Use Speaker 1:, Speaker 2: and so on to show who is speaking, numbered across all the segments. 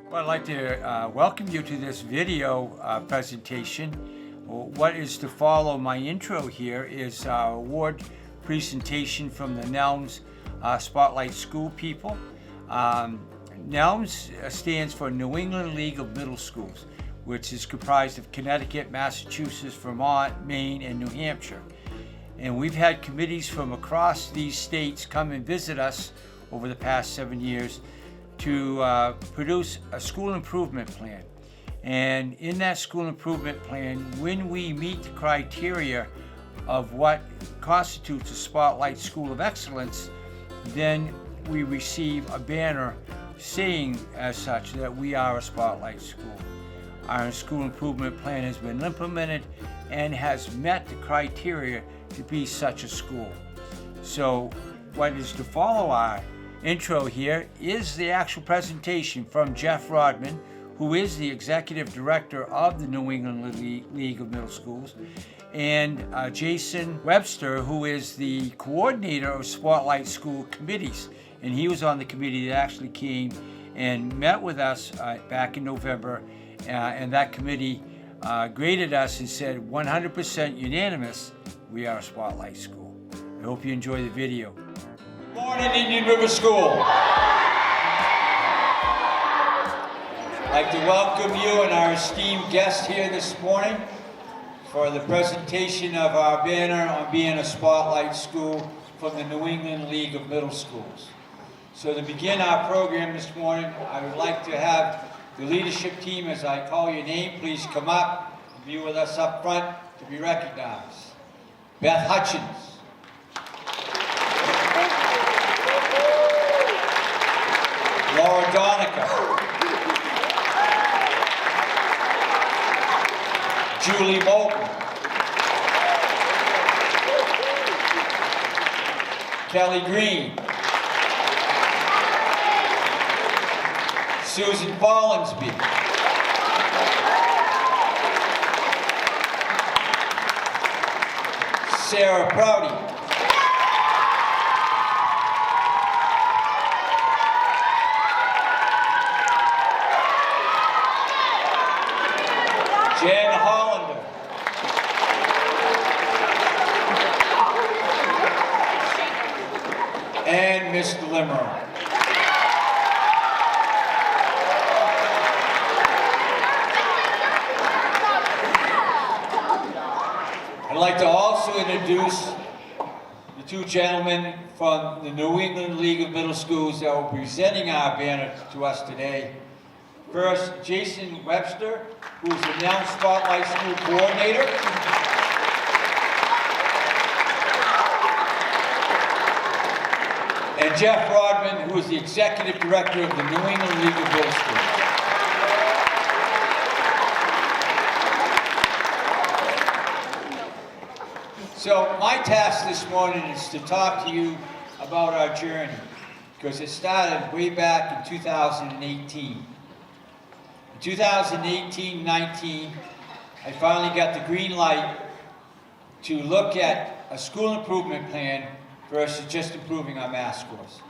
Speaker 1: Well, I'd like to welcome you to this video presentation. What is to follow my intro here is our award presentation from the NELMS Spotlight School people. NELMS stands for New England League of Middle Schools, which is comprised of Connecticut, Massachusetts, Vermont, Maine, and New Hampshire. And we've had committees from across these states come and visit us over the past 7 years to produce a school improvement plan. And in that school improvement plan, when we meet the criteria of what constitutes a Spotlight School of Excellence, then we receive a banner saying as such that we are a Spotlight School. Our school improvement plan has been implemented and has met the criteria to be such a school. So what is to follow our intro here is the actual presentation from Jeff Rodman, who is the Executive Director of the New England League of Middle Schools, and Jason Webster, who is the coordinator of Spotlight School Committees. And he was on the committee that actually came and met with us back in November, and that committee graded us and said 100% unanimous, we are a Spotlight School. I hope you enjoy the video.
Speaker 2: Good morning, Indian River School. I'd like to welcome you and our esteemed guest here this morning for the presentation of our banner on being a Spotlight School from the New England League of Middle Schools. So to begin our program this morning, I would like to have the leadership team, as I call your name, please come up and be with us up front to be recognized. Beth Hutchins. Laura Donica. Julie Moulton. Kelly Green. Susan Follinsby. Sarah Prouty. Jan Hollander. And Mr. Limero. I'd like to also introduce the two gentlemen from the New England League of Middle Schools that will be presenting our banner to us today. First, Jason Webster, who is the NELMS Spotlight School Coordinator. And Jeff Rodman, who is the Executive Director of the New England League of Middle Schools. So my task this morning is to talk to you about our journey, because it started way back in 2018. In 2018-19, I finally got the green light to look at a school improvement plan versus just improving our math scores.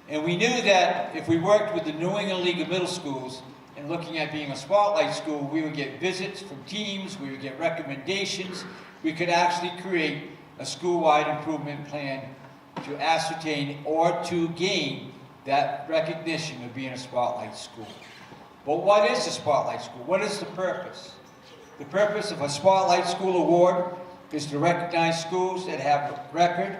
Speaker 2: And we knew that if we worked with the New England League of Middle Schools and looking at being a Spotlight School, we would get visits from teams, we would get recommendations, we could actually create a school-wide improvement plan to ascertain or to gain that recognition of being a Spotlight School. But what is a Spotlight School? What is the purpose? The purpose of a Spotlight School Award is to recognize schools that have a record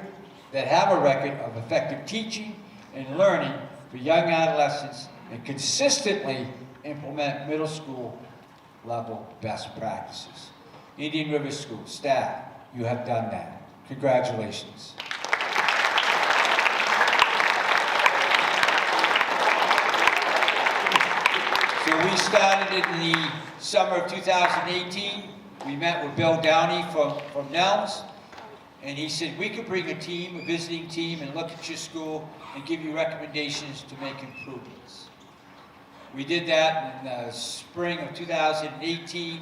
Speaker 2: of effective teaching and learning for young adolescents and consistently implement middle school level best practices. Indian River School staff, you have done that. Congratulations. So we started in the summer of 2018. We met with Bill Downey from NELMS, and he said we could bring a team, a visiting team, and look at your school and give you recommendations to make improvements. We did that in the spring of 2018.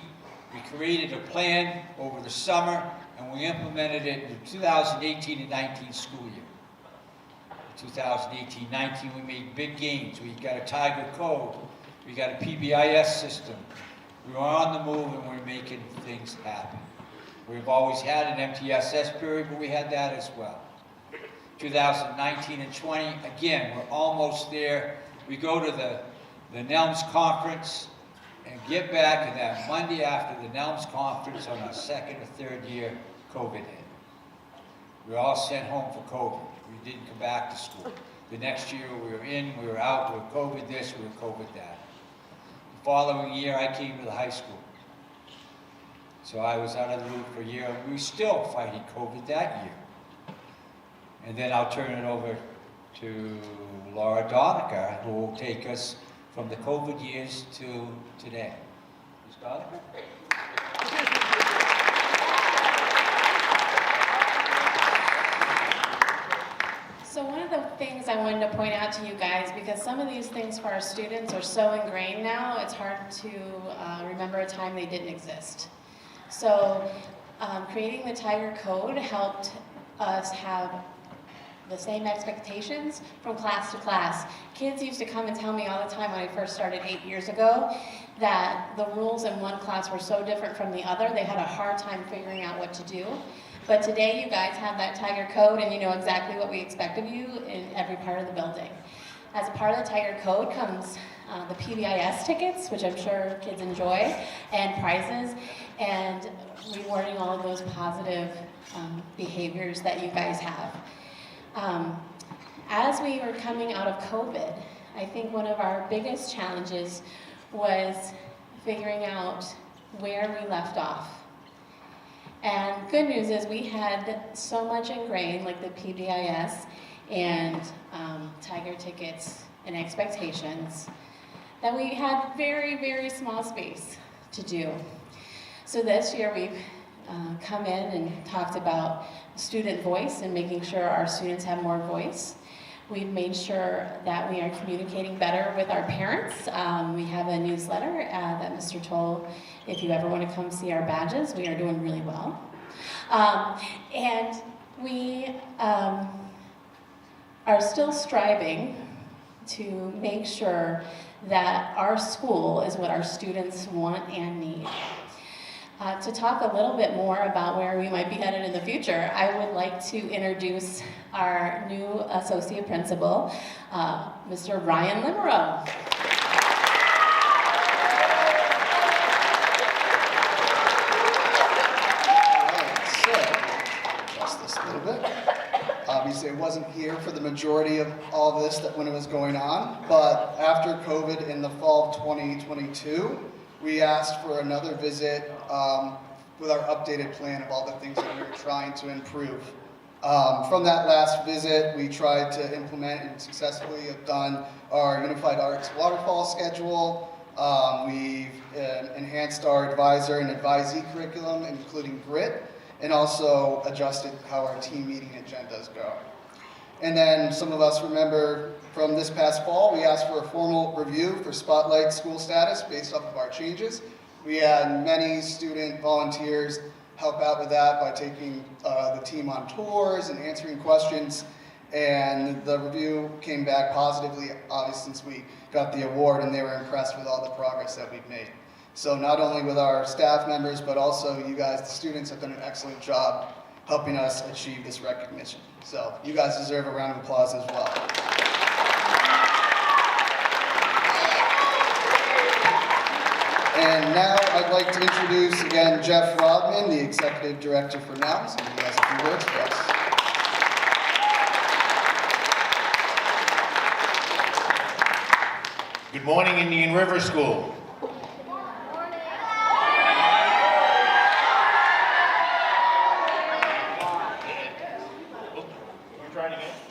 Speaker 2: We created a plan over the summer, and we implemented it in the 2018 and 19 school year. 2018-19, we made big gains. We got a Tiger Code. We got a PBIS system. We were on the move and we're making things happen. We've always had an MTSS period, but we had that as well. 2019 and 20, again, we're almost there. We go to the NELMS conference and get back, and that Monday after the NELMS conference on our second or third year, COVID hit. We were all sent home for COVID. We didn't come back to school. The next year we were in, we were out, we were COVID this, we were COVID that. The following year I came to the high school. So I was out of the loop for a year, and we were still fighting COVID that year. And then I'll turn it over to Laura Donica, who will take us from the COVID years to today. Ms. Donica?
Speaker 3: So one of the things I wanted to point out to you guys, because some of these things for our students are so ingrained now, it's hard to remember a time they didn't exist. So creating the Tiger Code helped us have the same expectations from class to class. Kids used to come and tell me all the time when I first started 8 years ago that the rules in one class were so different from the other, they had a hard time figuring out what to do. But today you guys have that Tiger Code and you know exactly what we expect of you in every part of the building. As a part of the Tiger Code comes the PBIS tickets, which I'm sure kids enjoy, and prizes, and rewarding all of those positive behaviors that you guys have. As we were coming out of COVID, I think one of our biggest challenges was figuring out where we left off. And good news is we had so much ingrained, like the PBIS and Tiger tickets and expectations, that we had very, very small space to do. So this year we've come in and talked about student voice and making sure our students have more voice. We've made sure that we are communicating better with our parents. We have a newsletter that Mr. Towle, if you ever want to come see our badges, we are doing really well. And we are still striving to make sure that our school is what our students want and need. To talk a little bit more about where we might be headed in the future, I would like to introduce our new associate principal, Mr. Ryan Limero.
Speaker 4: Adjust this a little bit. Obviously, I wasn't here for the majority of all this when it was going on, but after COVID in the fall of 2022, we asked for another visit with our updated plan of all the things that we were trying to improve. From that last visit, we tried to implement and successfully have done our Unified Arts Waterfall schedule. We've enhanced our advisor and advisee curriculum, including GRIT, and also adjusted how our team meeting agendas go. And then some of us remember from this past fall, we asked for a formal review for Spotlight school status based off of our changes. We had many student volunteers help out with that by taking the team on tours and answering questions. And the review came back positively, obviously, since we got the award, and they were impressed with all the progress that we've made. So not only with our staff members, but also you guys, the students, have done an excellent job helping us achieve this recognition. So you guys deserve a round of applause as well. And now I'd like to introduce again Jeff Rodman, the Executive Director for NELMS, and he has a few words for us.
Speaker 5: Good morning, Indian River School.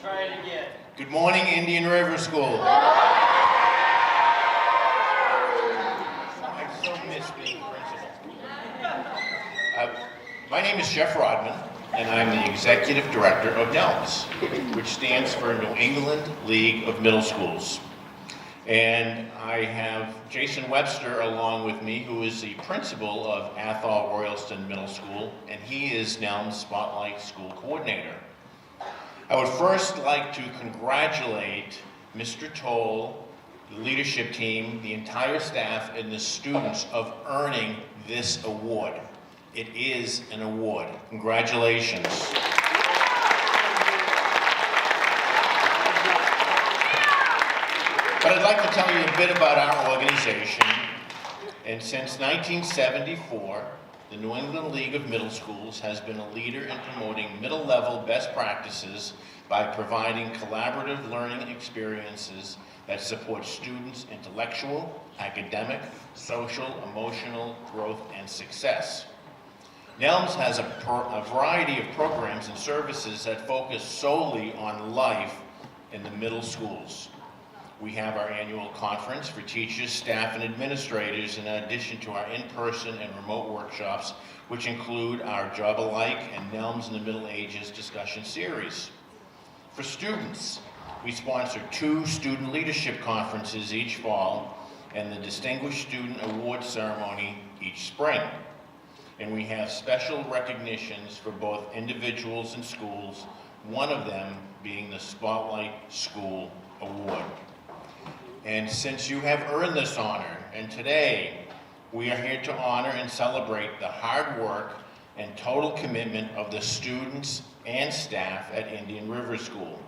Speaker 2: Try it again.
Speaker 5: Good morning, Indian River School. I so miss being principal. My name is Jeff Rodman, and I'm the Executive Director of NELMS, which stands for New England League of Middle Schools. And I have Jason Webster along with me, who is the principal of Athol Royalston Middle School, and he is NELMS Spotlight School Coordinator. I would first like to congratulate Mr. Towle, the leadership team, the entire staff, and the students of earning this award. It is an award. Congratulations. But I'd like to tell you a bit about our organization. And since 1974, the New England League of Middle Schools has been a leader in promoting middle-level best practices by providing collaborative learning experiences that support students' intellectual, academic, social, emotional growth, and success. NELMS has a variety of programs and services that focus solely on life in the middle schools. We have our annual conference for teachers, staff, and administrators, in addition to our in-person and remote workshops, which include our Job Alike and NELMS in the Middle Ages discussion series. For students, we sponsor 2 student leadership conferences each fall and the Distinguished Student Award Ceremony each spring. And we have special recognitions for both individuals and schools, one of them being the Spotlight School Award. And since you have earned this honor, and today we are here to honor and celebrate the hard work and total commitment of the students and staff at Indian River School.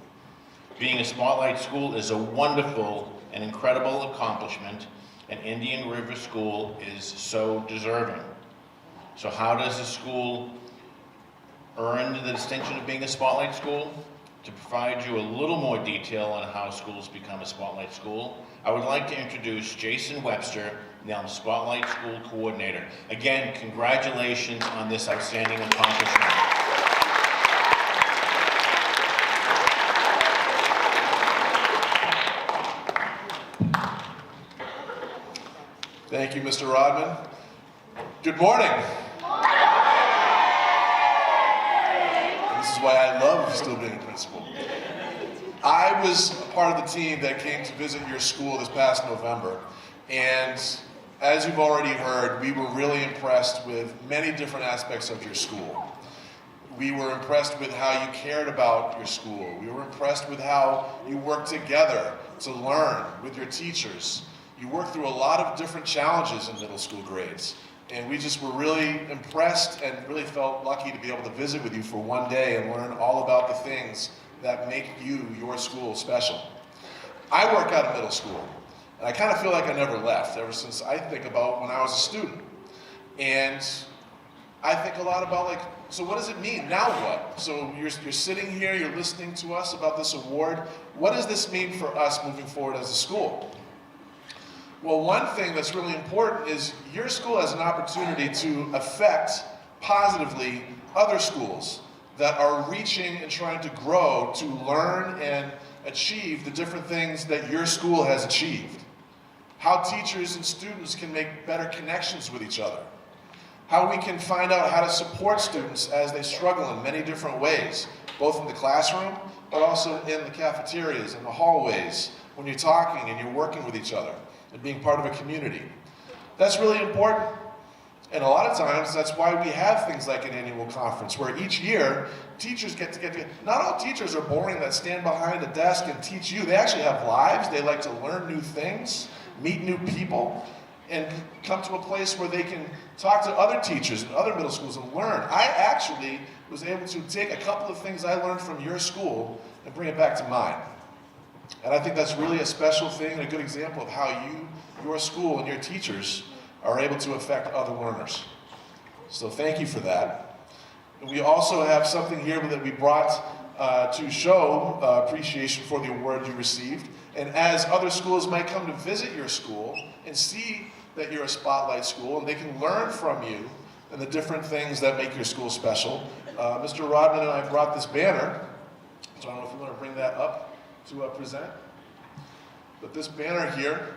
Speaker 5: Being a Spotlight School is a wonderful and incredible accomplishment, and Indian River School is so deserving. So how does the school earn the distinction of being a Spotlight School? To provide you a little more detail on how schools become a Spotlight School, I would like to introduce Jason Webster, NELMS Spotlight School Coordinator. Again, congratulations on this outstanding accomplishment.
Speaker 6: Thank you, Mr. Rodman. Good morning. This is why I love still being a principal. I was a part of the team that came to visit your school this past November, and as you've already heard, we were really impressed with many different aspects of your school. We were impressed with how you cared about your school. We were impressed with how you worked together to learn with your teachers. You worked through a lot of different challenges in middle school grades. And we just were really impressed and really felt lucky to be able to visit with you for one day and learn all about the things that make you, your school, special. I work out of middle school, and I kind of feel like I never left ever since I think about when I was a student. And I think a lot about, like, so what does it mean? Now what? So you're sitting here, you're listening to us about this award. What does this mean for us moving forward as a school? Well, one thing that's really important is your school has an opportunity to affect positively other schools that are reaching and trying to grow to learn and achieve the different things that your school has achieved. How teachers and students can make better connections with each other. How we can find out how to support students as they struggle in many different ways, both in the classroom, but also in the cafeterias, in the hallways, when you're talking and you're working with each other and being part of a community. That's really important. And a lot of times, that's why we have things like an annual conference, where each year, teachers get together. Not all teachers are boring that stand behind a desk and teach you. They actually have lives. They like to learn new things, meet new people, and come to a place where they can talk to other teachers and other middle schools and learn. I actually was able to take a couple of things I learned from your school and bring it back to mine. And I think that's really a special thing and a good example of how you, your school, and your teachers are able to affect other learners. So thank you for that. And we also have something here that we brought to show appreciation for the award you received. And as other schools might come to visit your school and see that you're a Spotlight School, and they can learn from you and the different things that make your school special, Mr. Rodman and I brought this banner. So I don't know if you want to bring that up to present. But this banner here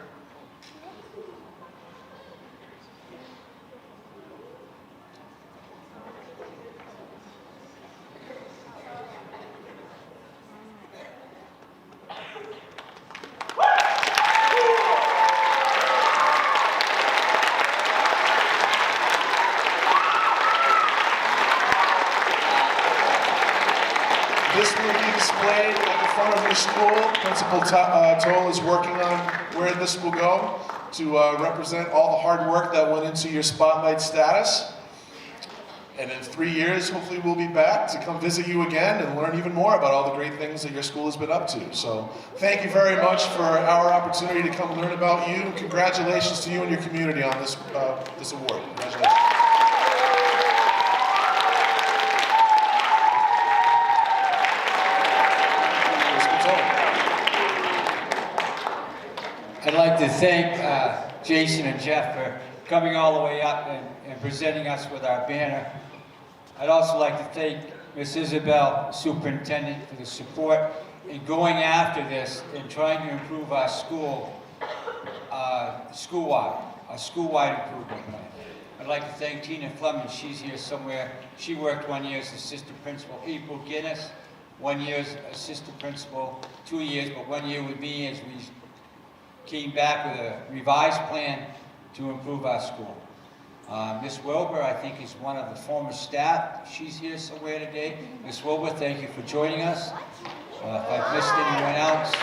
Speaker 6: this will be displayed school, Principal Towle is working on where this will go to represent all the hard work that went into your spotlight status. And in 3 years, hopefully we'll be back to come visit you again and learn even more about all the great things that your school has been up to. So thank you very much for our opportunity to come learn about you. Congratulations to you and your community on this, this award. Congratulations.
Speaker 2: I'd like to thank Jason and Jeff for coming all the way up and presenting us with our banner. I'd also like to thank Ms. Isabel, Superintendent, for the support in going after this and trying to improve our school, school-wide improvement plan. I'd like to thank Tina Fleming, she's here somewhere. She worked 1 year as assistant principal. April Guinness, 1 year as assistant principal, 2 years, but 1 year with me as we came back with a revised plan to improve our school. Ms. Wilbur, I think, is one of the former staff. She's here somewhere today. Ms. Wilbur, thank you for joining us. If I've missed anyone else,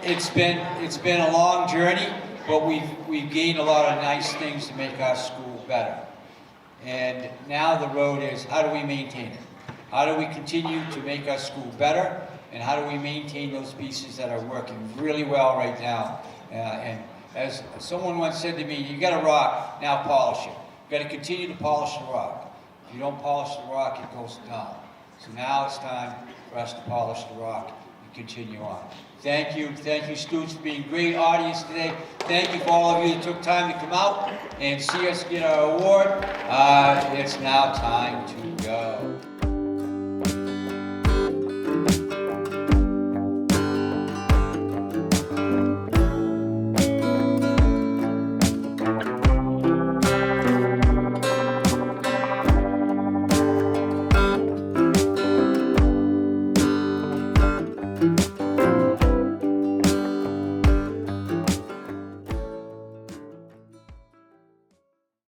Speaker 2: it's been a long journey, but we've gained a lot of nice things to make our school better. And now the road is, how do we maintain it? How do we continue to make our school better? And how do we maintain those pieces that are working really well right now? And as someone once said to me, you got a rock, now polish it. You got to continue to polish the rock. If you don't polish the rock, it goes down. So now it's time for us to polish the rock and continue on. Thank you students, for being a great audience today. Thank you for all of you that took time to come out and see us get our award. It's now time to go.